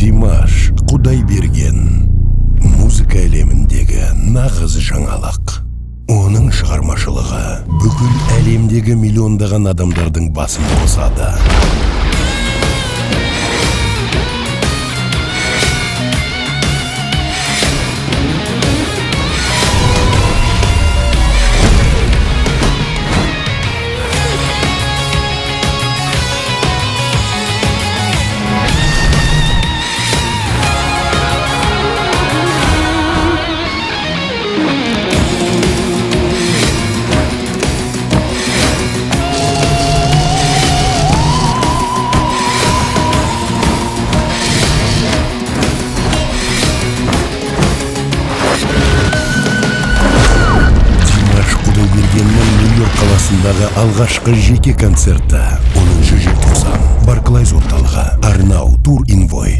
Димаш Құдайберген музыка әлеміндегі нағыз жаңалық. Оның шығармашылығы бүкіл әлемдегі миллиондаған адамдардың басын қосады. Нью-Йорк қаласындағы алғашқы жеке концерті 10 желтоқсан Барклайз орталығы Арнау Тур Инвой.